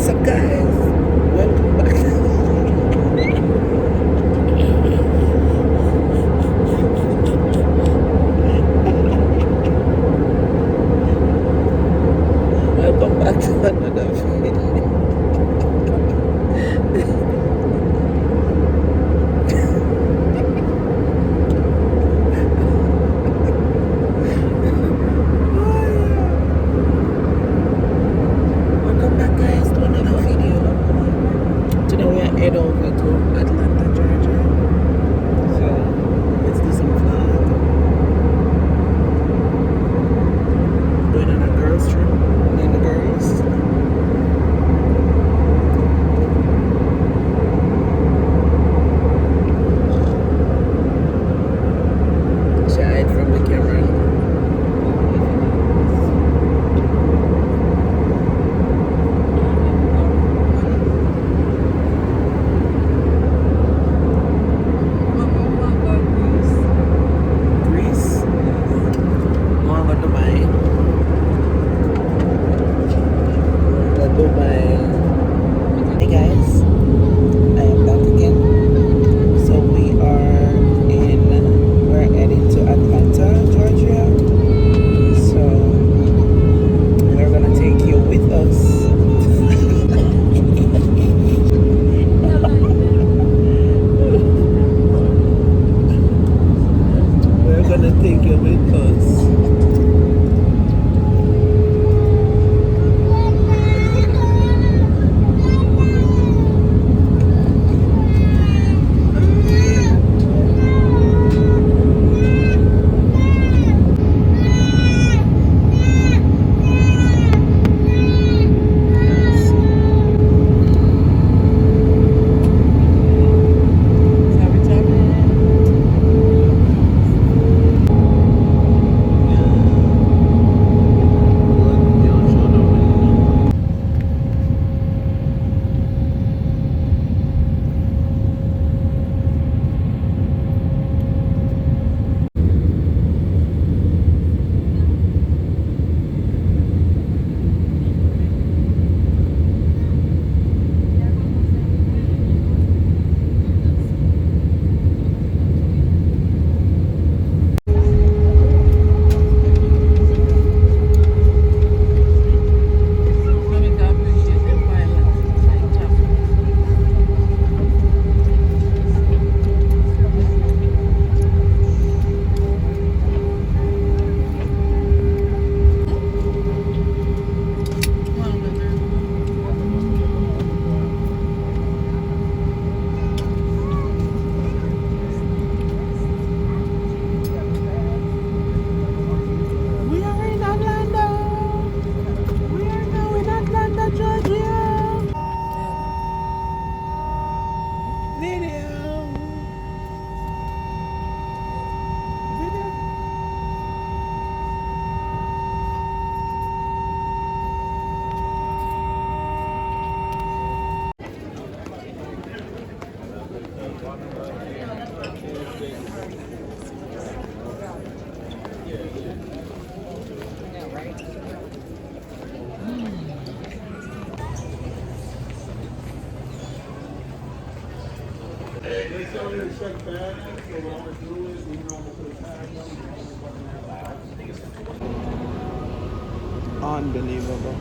What's up, guys? Welcome back. Welcome back to another video. Welcome back, guys, to another video. Today we are head over to Atlanta, Georgia. So let's do some fun. Going on a girls trip. Me and the girls. She hide from the camera. Greece. Going to Dubai. Going to Dubai. Hey guys, I am back again. So we're heading to Atlanta, Georgia. So we're gonna take you with us. We're gonna take you with us. We are in Atlanta. We are now in Atlanta, Georgia. Video. Video. Unbelievable.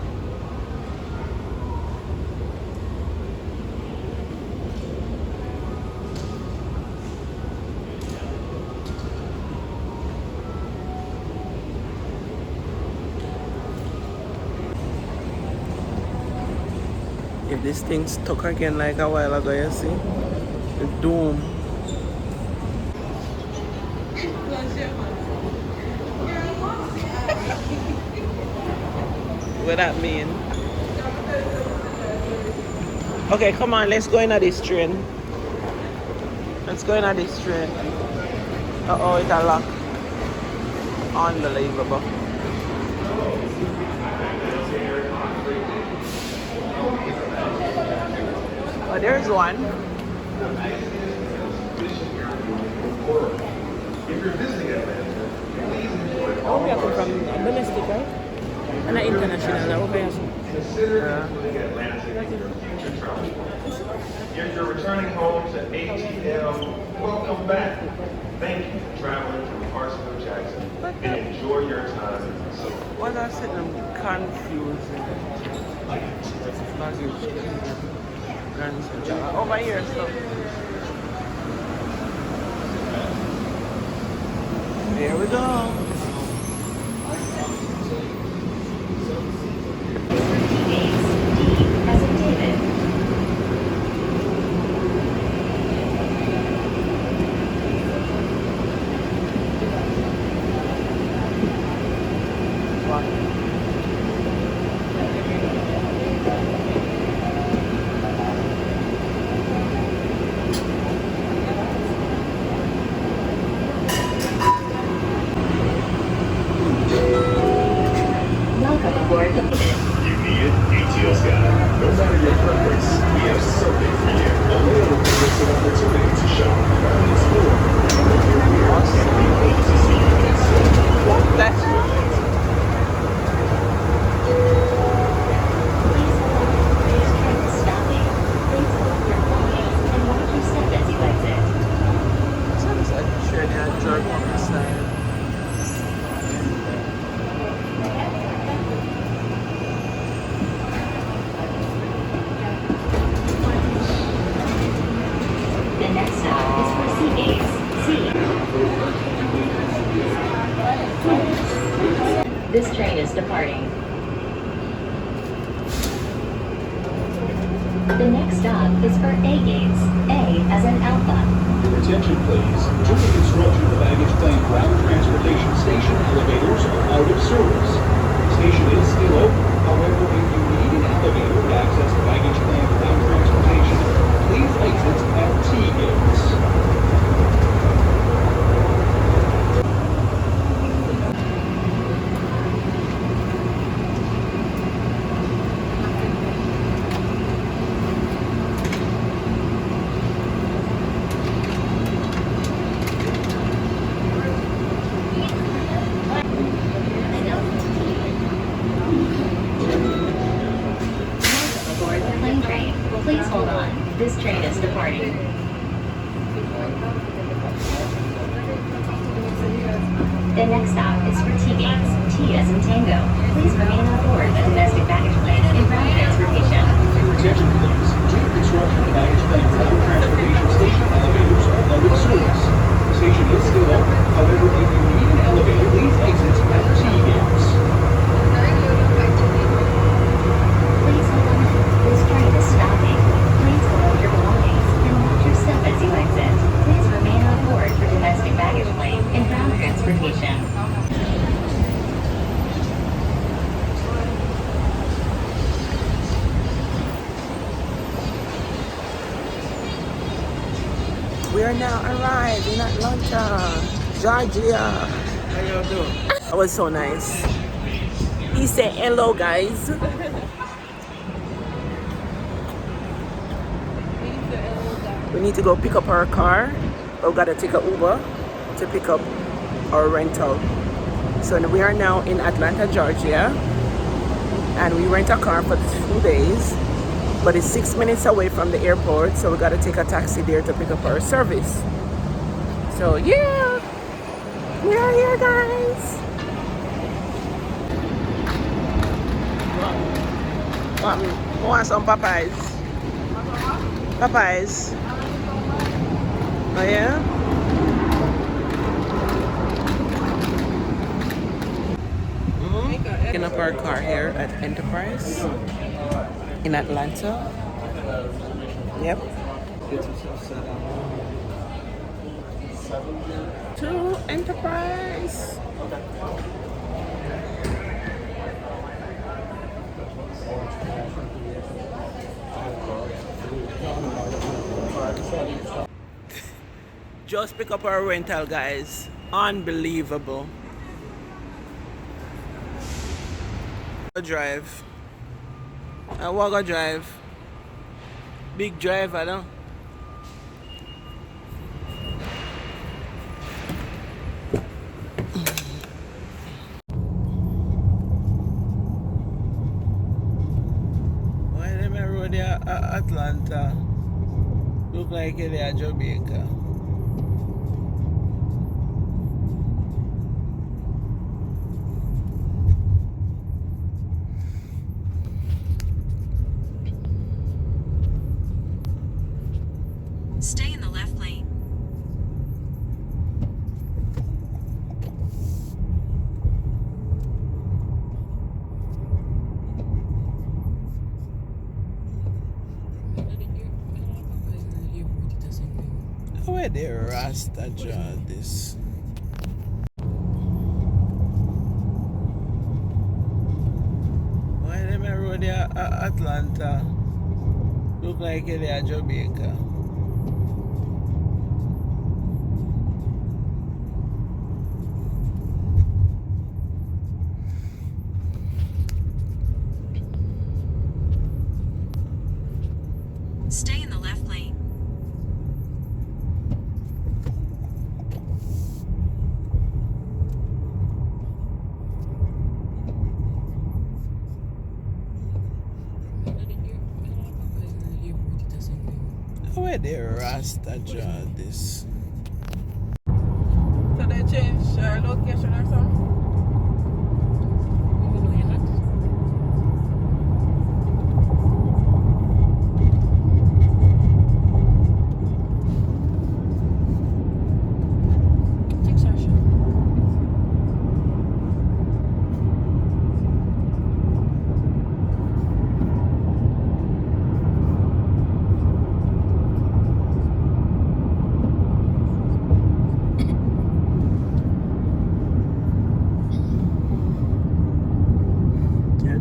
If this thing stuck again like a while ago, you see? The doom. What that mean? Okay, come on, let's go in this train. Let's go in this train. Uh-oh, it's a lock. Unbelievable. Oh, there's one. Oh, we are come from domestic, right? And international. Okay, Yeah. you're returning home to ATL, welcome back. Thank you for traveling from Parsonsville, Jackson, and enjoy your time in Minnesota. What I said, I'm confusing. Over here, so. Here we go. This train is departing. The next stop is for A gates. A as in Alpha. Your attention please. Due to construction, the baggage claim ground transportation station elevators are out of service. The station is still open. However, if you need an elevator to access the baggage claim ground transportation, please exit at T gates. Please hold on. This train is departing. The next stop is for T gates. T as in Tango. Please remain on board the domestic baggage claim in ground transportation. Your attention please. Due to construction, the baggage claim ground transportation station elevators are out of service. The station is still open. However, if you need an elevator, please exit at T gates. Please hold on. This train is stopping. Please hold your belongings and watch your step as you exit. Please remain on board for domestic baggage claim and ground transportation. We are now arrived in Atlanta, Georgia. How y'all doing? That was so nice. He said hello, guys. We need to go pick up our car. We've got to take an Uber to pick up our rental. So we are now in Atlanta, Georgia. And we rent a car for 2 days. But it's 6 minutes away from the airport. So we got to take a taxi there to pick up our service. So yeah, we are here, guys. We want some Popeyes. Popeyes. Oh yeah? Picking up our car here at Enterprise in Atlanta. Yep. To Enterprise. Just pick up our rental, guys. Unbelievable. Drive. I walk a drive. Big drive, I don't. Why am I road there? Atlanta. Look like they are Jamaica. Stay in the left lane. Where the Rasta draw this? Why them a road there Atlanta? Look like they are Jamaica. Stay in the left lane. Where the Rasta draw this? So they change location or something?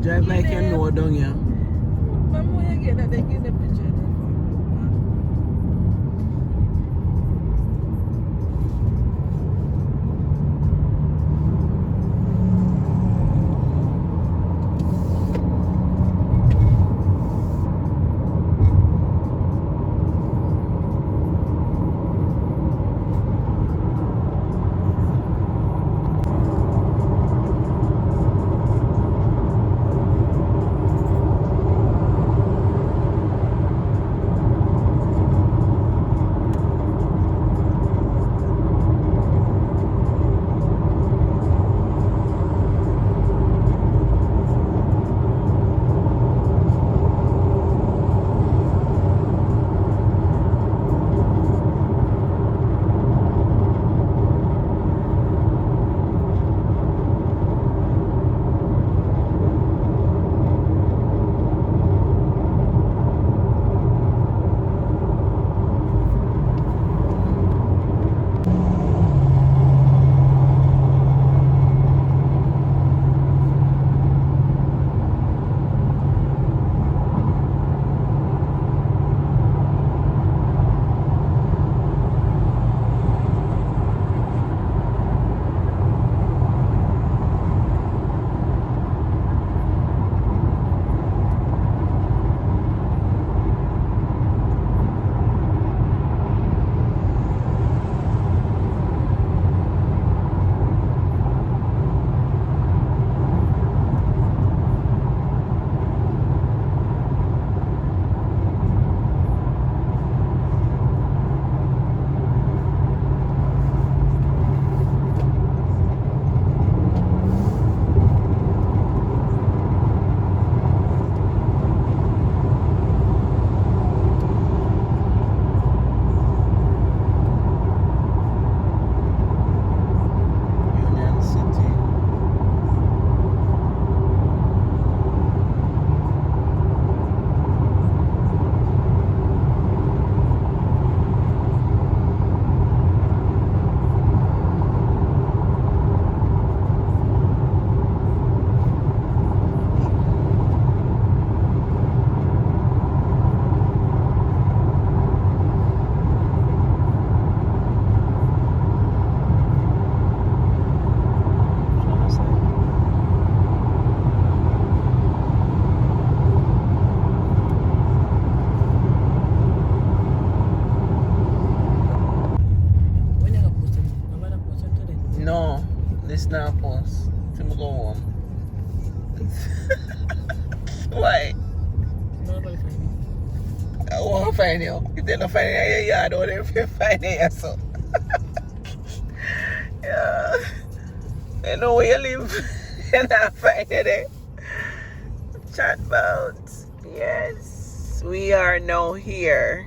Drive like you know down here. Mama, you get that, they give the picture. This now pause. To go home. Why? won't find you. If they don't find you in your yard, or if you find you yourself. Yeah. They know where you live. You're not find you there. Chatbot. Yes. We are now here.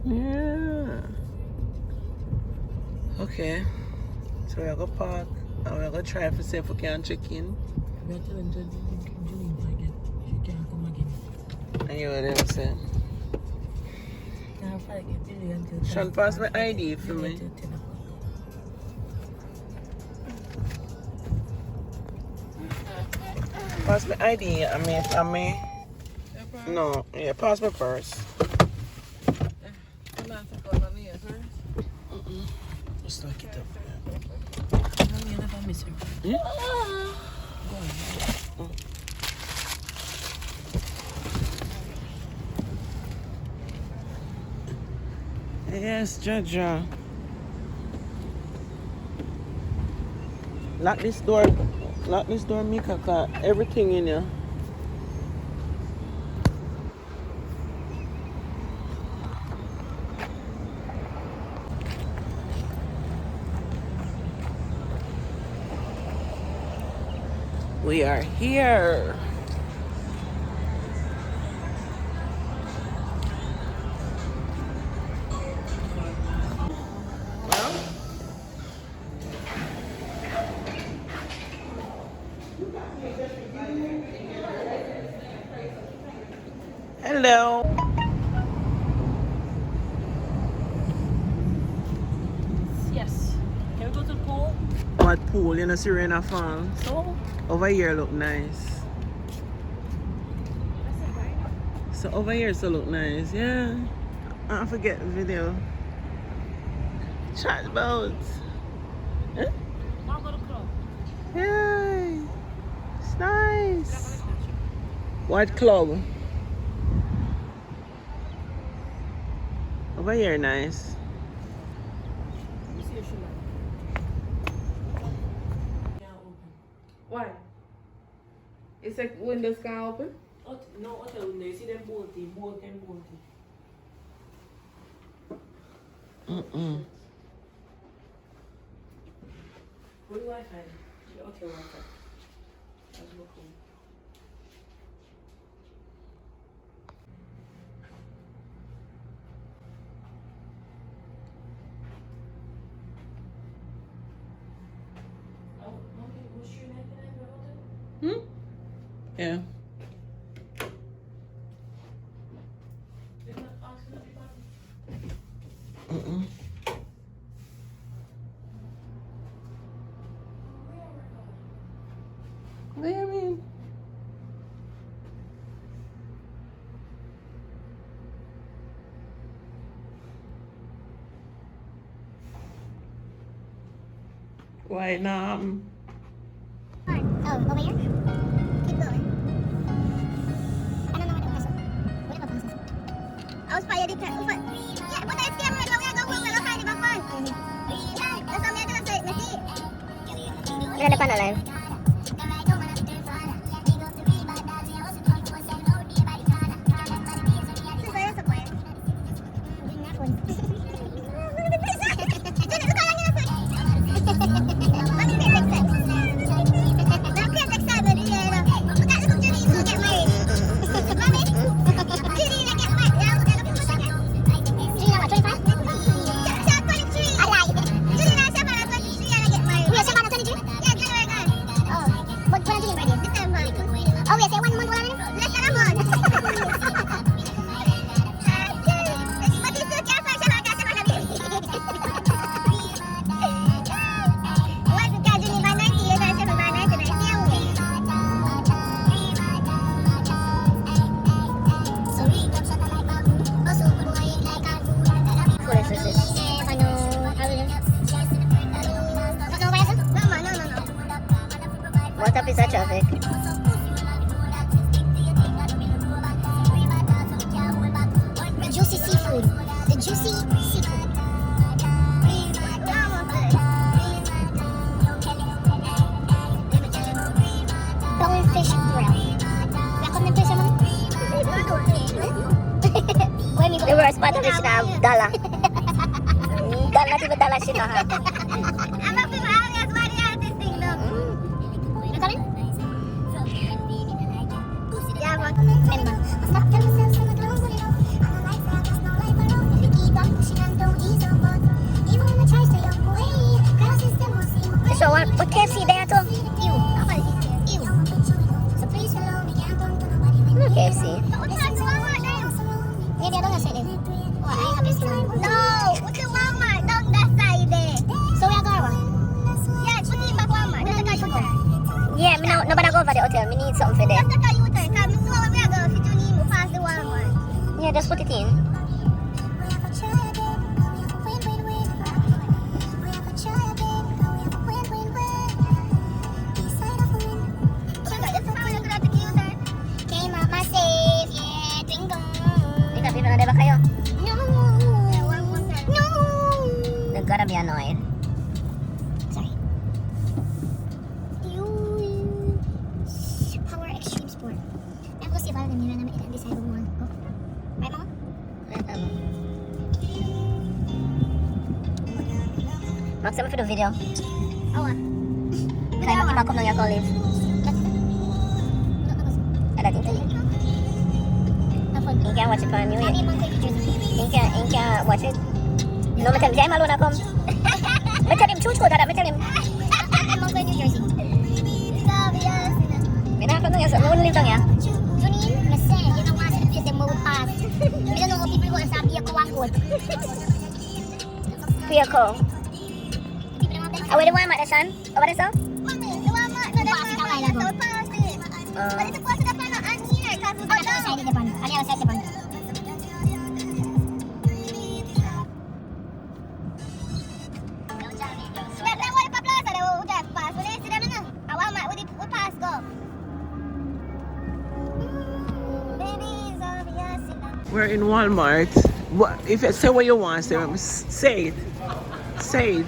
Yeah. Okay. So we're gonna park and we're gonna try to see if we can check in. We're telling Julina again. She can't come again. And you were there saying, Can't fight it till until Sean, pass my ID for me. till 10 o'clock. Pass my ID. I mean, no, yeah, pass my purse. I'm not going on here, sir. Just look it up. I'm here never miss her. Yeah? Go on. Yes, Jaja. Lock this door. Lock this door, Mika, cause everything in here. We are here. Hello. Yes. Can we go to the pool? What pool? You know, Serena Falls. So? Over here look nice. So over here so look nice, yeah. I forget the video. Chatbot. Huh? Now go to the club. Yay. It's nice. What club? Over here nice. You see your shoe line. Can't open. Why? It's like windows can't open? No hotel window. You see them bolty. Mm-mm. What do I find? The hotel Wi-Fi. That's no cool. Oh, okay. Was she in the hotel? Yeah. Did not ask anybody. Mm-mm. What do you mean? Why not? Oh, over here? Keep going. I don't know what it was. What about this? I was probably different. Yeah, but it's camera. We're going to go for the kind of fun. That's all I'm going to say. Merci. We're going to live. What up is that traffic? The juicy seafood. The juicy seafood. Bone fish biggest part of it, she have dollar. Not even dollar she don't have. I'm a people alias, why the artist thing, look. You coming? Yeah, man. So what KFC there too? Ew. So please follow me. No KFC. Maybe I don't say it. Oh, I have this one. No, what's the Walmart? Down that side there. So we are going. Yeah, put it back Walmart. That's the guy. Yeah, me no, nobody go over the hotel. Me need something for them. That's the guy you turn. Cause me know where we are going. If you need to pass the Walmart. Yeah, just put it in. They're gonna be annoyed. Sorry. Power Extreme Sport. I'm gonna see if I can hear them and decide what we want. Go. Right, Mama? Max, I'm for the video. Oh, what? Kaya makimakom ng yung live. Ada tingin. You can watch it on New Year. You can watch it. No, me tell him, alone na kom. Me tell him, choose ko, dada, me tell him. I'm on New Jersey. Minakot na yan, so mo live lang yan. Junin, kasi, yun ang mga sinapis yung mode pass. Bila nung people ko, sabi ako wangkot. Kuya ko. Away the Walmart na son? Away na so? Mami, the Walmart na dapat na so pass it. But ito po sa dapat na here, kasi ba daw? Ano yung depan? Ano yung side depan? We're in Walmart. What if you say what you want, say it. Say it.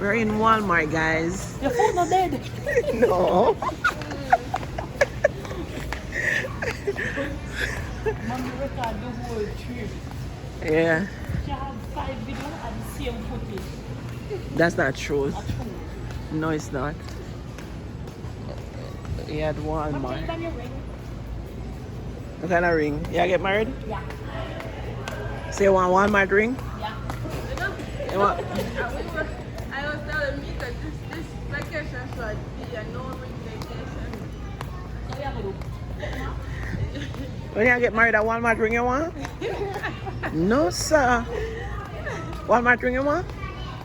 We're in Walmart, guys. Your phone not dead. No. Mommy record the whole trip. Yeah. She have 5 videos and the same footage. That's not true. Not true. No, it's not. Yeah, at But Walmart. take down your ring. What kind of ring? You get married? Yeah. Say you want Walmart ring? Yeah. You want? I was telling me that this vacation should be a no ring vacation. So we have a look. When you get married, that Walmart ring you want? No, sir. Walmart ring you want?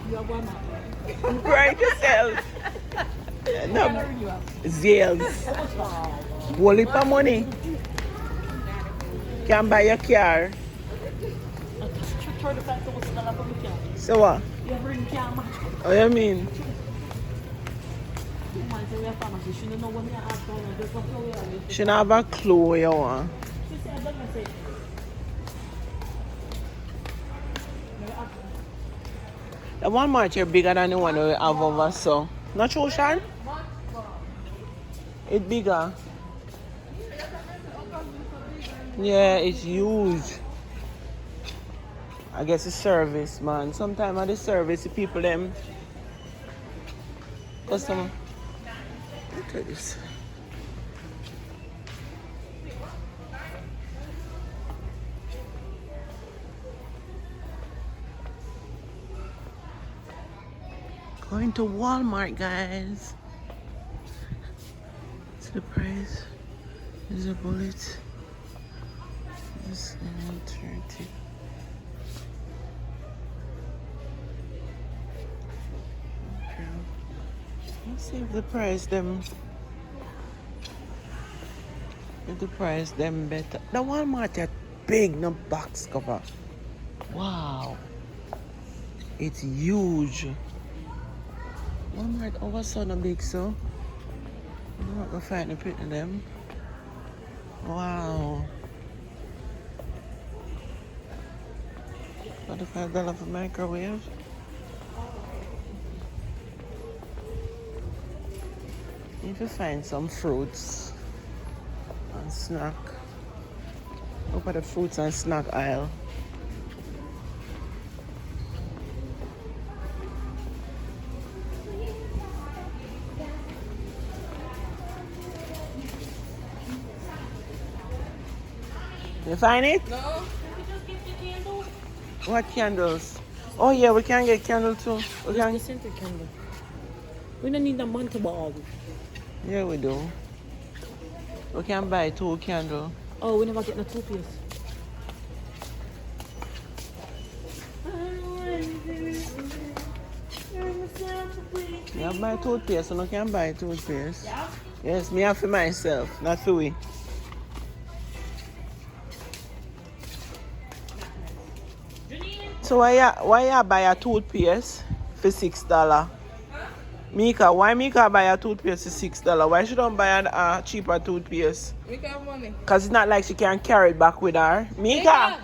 You have one more. Right yourself. No, You have. Zales. Whole heap of money. Can buy your car. So what? You have ring can't match. What you mean? She don't know what me ask her. Just what you are. She don't have a clue what you want. She said, I don't know, say. The Walmart here bigger than the one we have over so. Not true, Sean? It's bigger. Yeah, it's huge. I guess it's service, man. Sometimes at the service, the people them customer. Look at this. Going to Walmart, guys. It's the price. There's a bullet. This 30. Okay. Let's see if the price them. If the price them better. The Walmart that big, no box cover. Wow. It's huge. Walmart over so no big so. I'm not gonna find the print of them. Wow. $45 for microwave. Need to find some fruits and snack. Look at the fruits and snack aisle. You find it? No. You just get the candle. What candles? Oh yeah, we can get candle too. We Just can. the scented candle. We don't need the month ball. Yeah, we do. We can buy 2 candles. Oh, we never get no toothpaste. You buy toothpaste, so no can buy toothpaste. Yes, me have for myself, not for we. So why you buy a toothpaste for $6? Mika, why Mika buy a toothpaste for $6? Why she don't buy a cheaper toothpaste? Mika have money. Cause it's not like she can carry it back with her. Mika,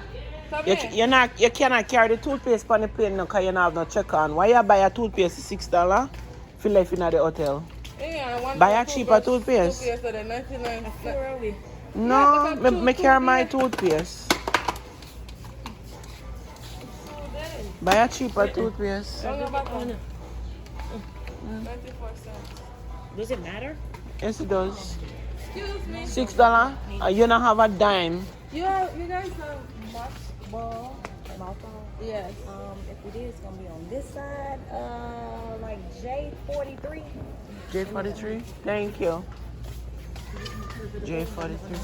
Come you, here. you cannot carry the toothpaste on the plane no, cause you don't have no check on. Why you buy a toothpaste for $6? If you left in the hotel. Yeah, one Buy a little cheaper toothbrush. toothpaste. Toothpaste at 99. Where are we? No, but me carry my toothpaste. Buy a cheaper toothpaste. Don't go back Oh, on. no. 94 cents. Does it matter? Yes, it does. Excuse me. $6. You don't have a dime. You guys have much ball? Mouth ball. Yes. If it is gonna be on this side, like J43. J43. Thank you. J43.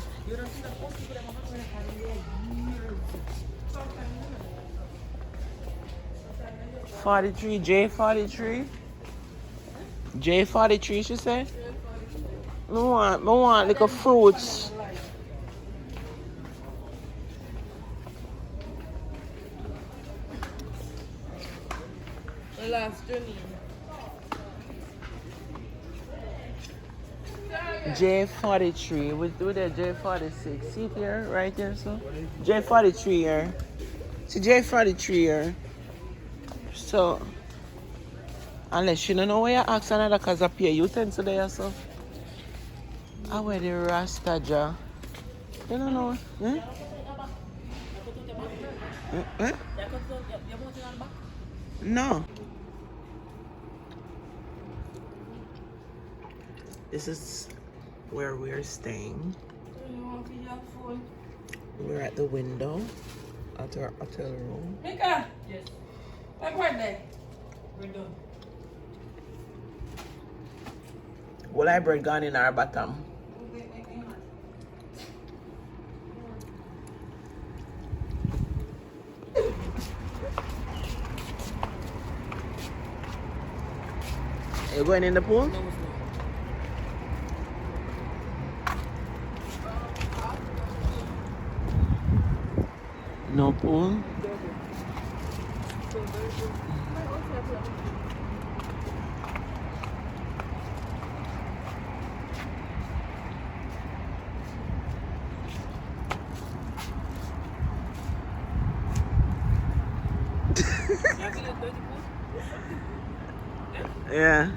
43. J43. J43. She said. I want like a fruits. The last journey. J43. We do the J46. See it here, right there, so J43 here. See J43 here. So unless you don't know where you ask another cause I pay utensil there, so I wear the Rasta jaw. You don't know. Hmm? Eh? No. This is where we're staying. We're at the window at our hotel room. Mika. Yes. My birthday. We're done. Well, I bread gone in our bottom. You going in the pool? No, it's not. No pool. Yeah.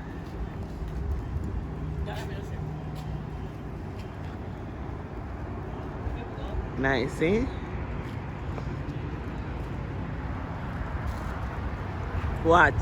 Nice, eh? What?